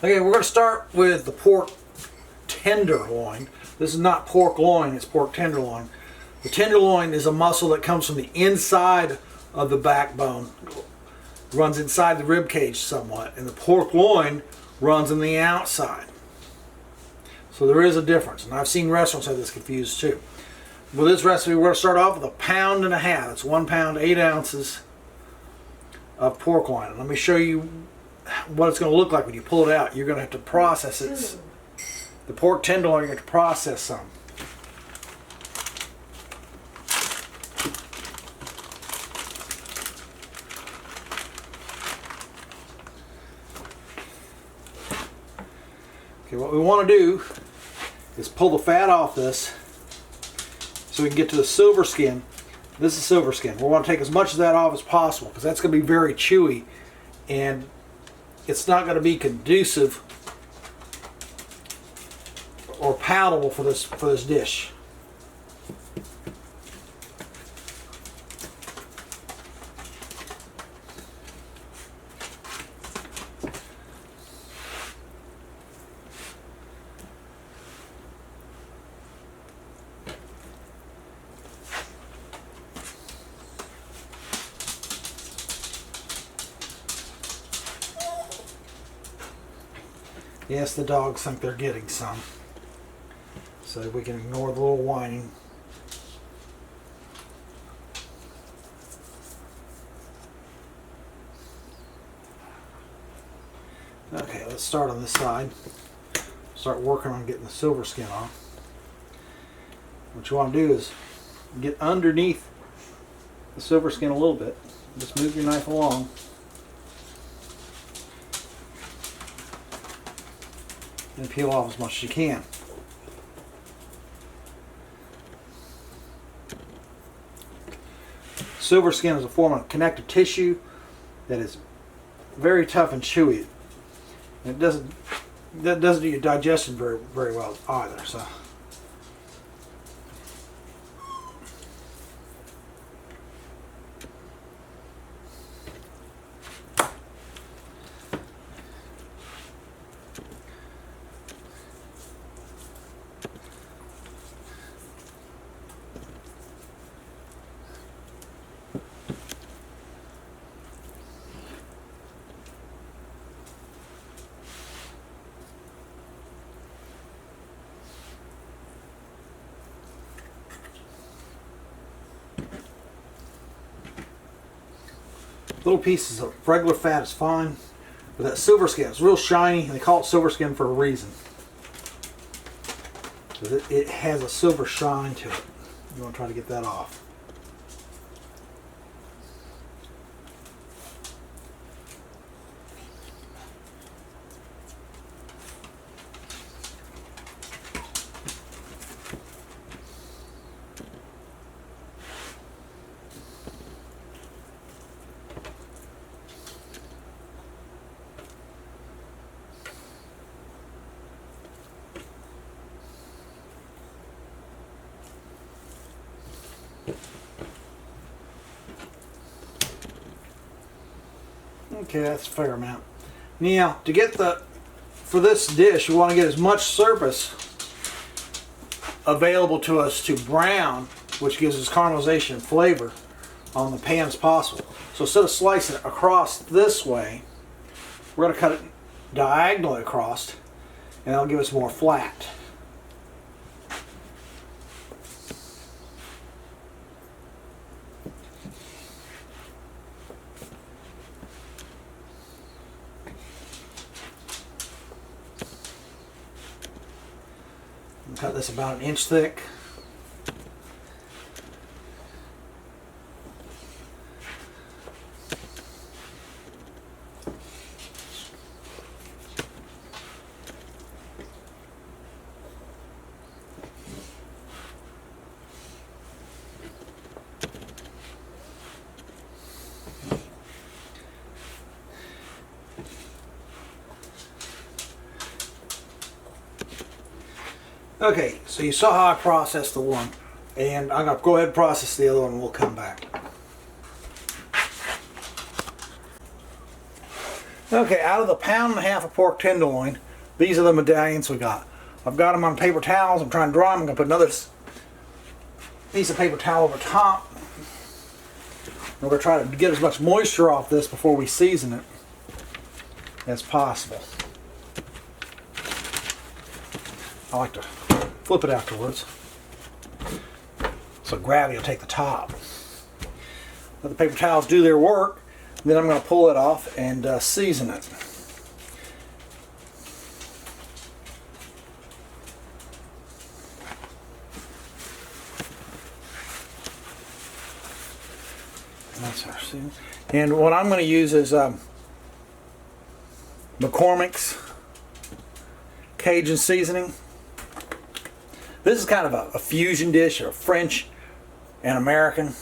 Okay, we're going to start with the pork tenderloin. This is not pork loin, it's pork tenderloin. The tenderloin is a muscle that comes from the inside of the backbone, runs inside the rib cage somewhat, and the pork loin runs on the outside. So there is a difference, and I've seen restaurants have this confused too. With this recipe, we're going to start off with 1.5 pounds. It's 1 pound, 8 ounces of pork loin. And let me show you what it's going to look like when you pull it out. You're going to have to process it. The pork tenderloin, you're going to have to process some. Okay, what we want to do is pull the fat off this so we can get to the silver skin. This is silver skin. We want to take as much of that off as possible because that's going to be very chewy and it's not going to be conducive or palatable for this dish. Yes, the dogs think they're getting some, so we can ignore the little whining. Okay, let's start on this side. Start working on getting the silver skin off. What you want to do is get underneath the silver skin a little bit. Just move your knife along. And peel off as much as you can. Silver skin is a form of connective tissue that is very tough and chewy. And that doesn't do your digestion very well either. So. Little pieces of regular fat is fine, but that silver skin is real shiny, and they call it silver skin for a reason. Because it has a silver shine to it. You want to try to get that off. Okay, that's a fair amount. Now, to get for this dish, we want to get as much surface available to us to brown, which gives us caramelization and flavor on the pan as possible. So instead of slicing it across this way, we're going to cut it diagonally across, and that'll give us more flat. Cut this about 1 inch thick. Okay, so you saw how I processed the one, and I'm going to go ahead and process the other one and we'll come back. Okay, out of the 1.5 pounds of pork tenderloin, these are the medallions we got. I've got them on paper towels. I'm trying to dry them. I'm going to put another piece of paper towel over top. We're going to try to get as much moisture off this before we season it as possible. I like to flip it afterwards, so gravity will take the top. Let the paper towels do their work, then I'm going to pull it off and season it. That's our season. And what I'm going to use is McCormick's Cajun seasoning. This is kind of a fusion dish, or French and American.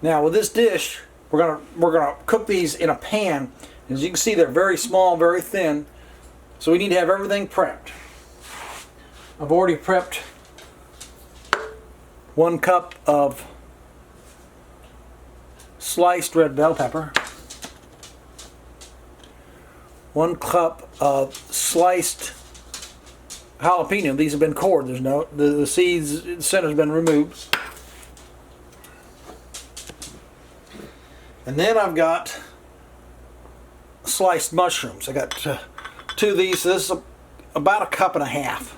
Now with this dish, we're gonna cook these in a pan. As you can see, they're very small, very thin. So we need to have everything prepped. I've already prepped 1 cup of sliced red bell pepper, 1 cup of sliced jalapeno. These have been cored. There's no the seeds, the center's been removed. And then I've got sliced mushrooms. I got 2 of these. So this is about 1.5 cups,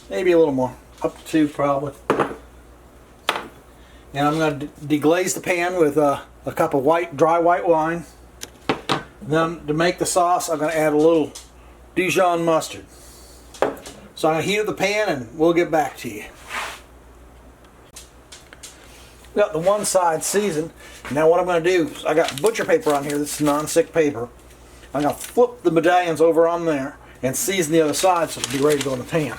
maybe a little more, up to 2 probably. And I'm going to deglaze the pan with a cup of dry white wine. Then to make the sauce, I'm going to add a little Dijon mustard. So I'm going to heat up the pan and we'll get back to you. Got the one side seasoned. Now what I'm going to do is, I got butcher paper on here. This is non-stick paper. I'm going to flip the medallions over on there and season the other side so it'll be ready to go in the pan.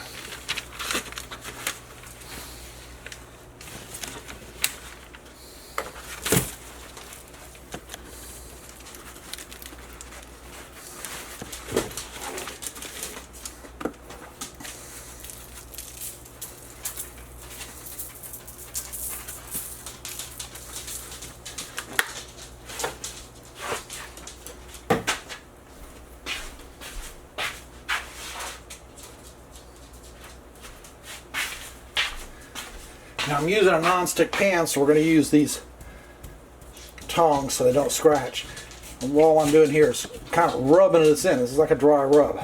Now I'm using a non-stick pan, so we're going to use these tongs so they don't scratch. And all I'm doing here is kind of rubbing this in. This is like a dry rub.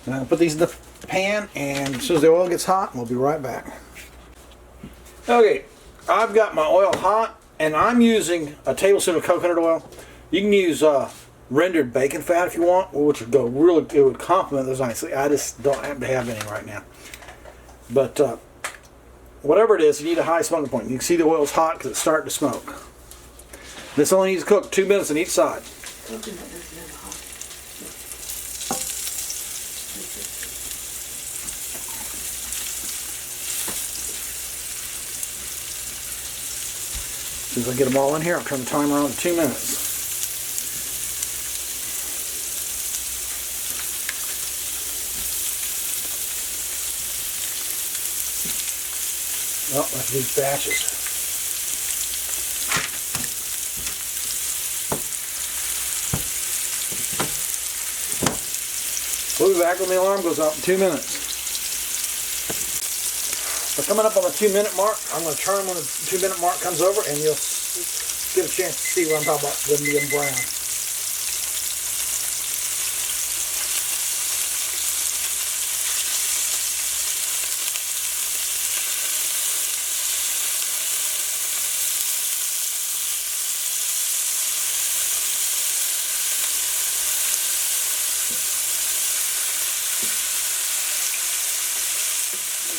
And I'll put these in the pan, and as soon as the oil gets hot, we'll be right back. Okay, I've got my oil hot, and I'm using a tablespoon of coconut oil. You can use rendered bacon fat if you want, which would go really, it would complement this nicely. I just don't happen to have any right now. But whatever it is, you need a high smoking point. You can see the oil's hot because it's starting to smoke. This only needs to cook 2 minutes on each side. As soon as I get them all in here, I'll turn the timer on to 2 minutes. Well, let's do batches. We'll be back when the alarm goes off in 2 minutes. We're coming up on the 2-minute mark. I'm going to turn them when the 2-minute mark comes over, and you'll get a chance to see what I'm talking about, them being brown.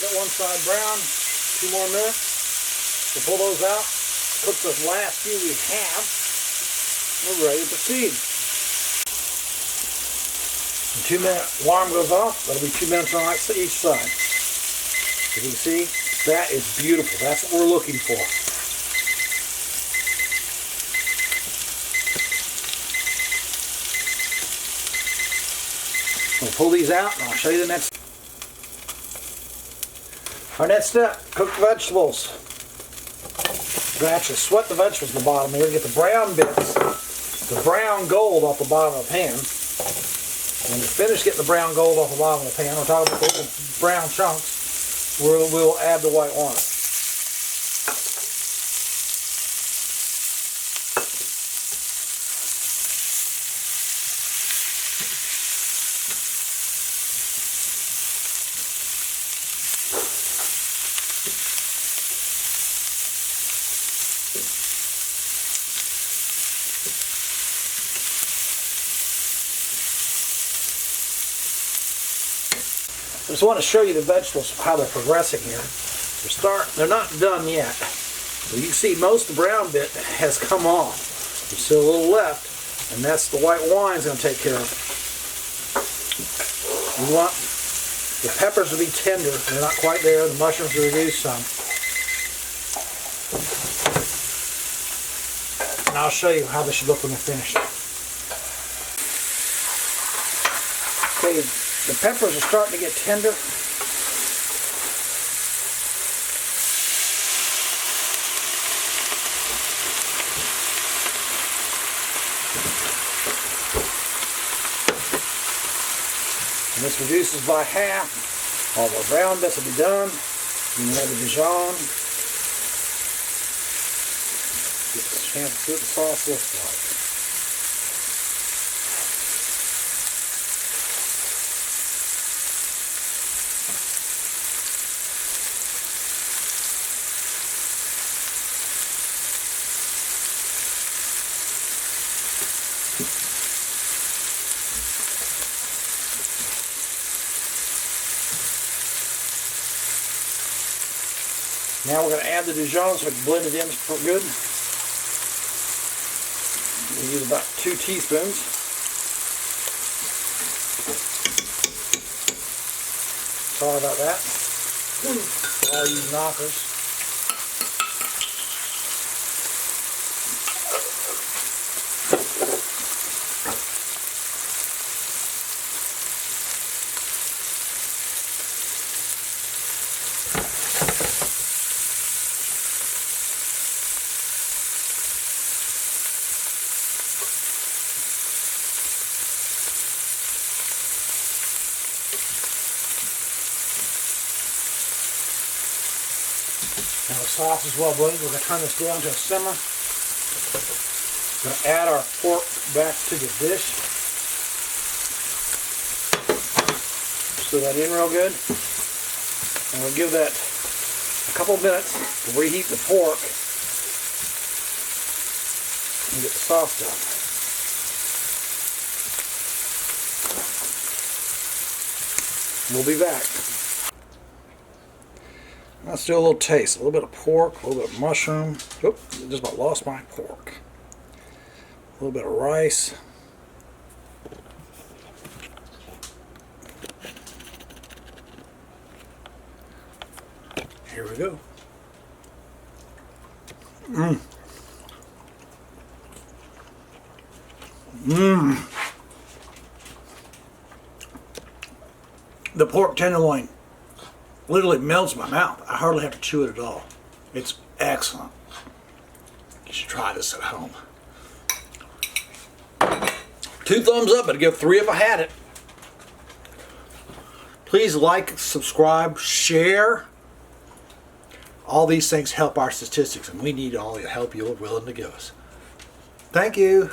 Got one side brown, 2 more minutes. We'll pull those out, cook the last few we have. We're ready to proceed. The 2-minute alarm goes off. That'll be 2 minutes on each side. As you can see, that is beautiful. That's what we're looking for. We'll pull these out and I'll show you the next. Our next step, cook the vegetables. We're going to actually sweat the vegetables at the bottom here to get the brown bits, the brown gold off the bottom of the pan. When you finish getting the brown gold off the bottom of the pan, we're talking about the little brown chunks, we'll add the white wine. I just want to show you the vegetables, how they're progressing here. They're not done yet. So you can see most of the brown bit has come off. There's still a little left, and that's the white wine's going to take care of. You want the peppers to be tender. They're not quite there. The mushrooms to reduce some. And I'll show you how they should look when they're finished. Okay, the peppers are starting to get tender. And this reduces by half. All the brown bits will be done. You can add the Dijon. Get a chance to see what the sauce looks like. Now we're going to add the Dijon so we can blend it in for good. We use about 2 teaspoons. Sorry about that. I'll use knockers. Now the sauce is well blended. We're going to turn this down to a simmer. We're going to add our pork back to the dish. Stir that in real good. And we'll give that a couple minutes to reheat the pork and get the sauce done. We'll be back. Let's do a little taste. A little bit of pork, a little bit of mushroom. Oop, just about lost my pork. A little bit of rice. Here we go. Mmm. Mmm. The pork tenderloin literally melts my mouth. I hardly have to chew it at all. It's excellent. You should try this at home. 2 thumbs up. I'd give 3 if I had it. Please like, subscribe, share. All these things help our statistics, and we need all the help you're willing to give us. Thank you.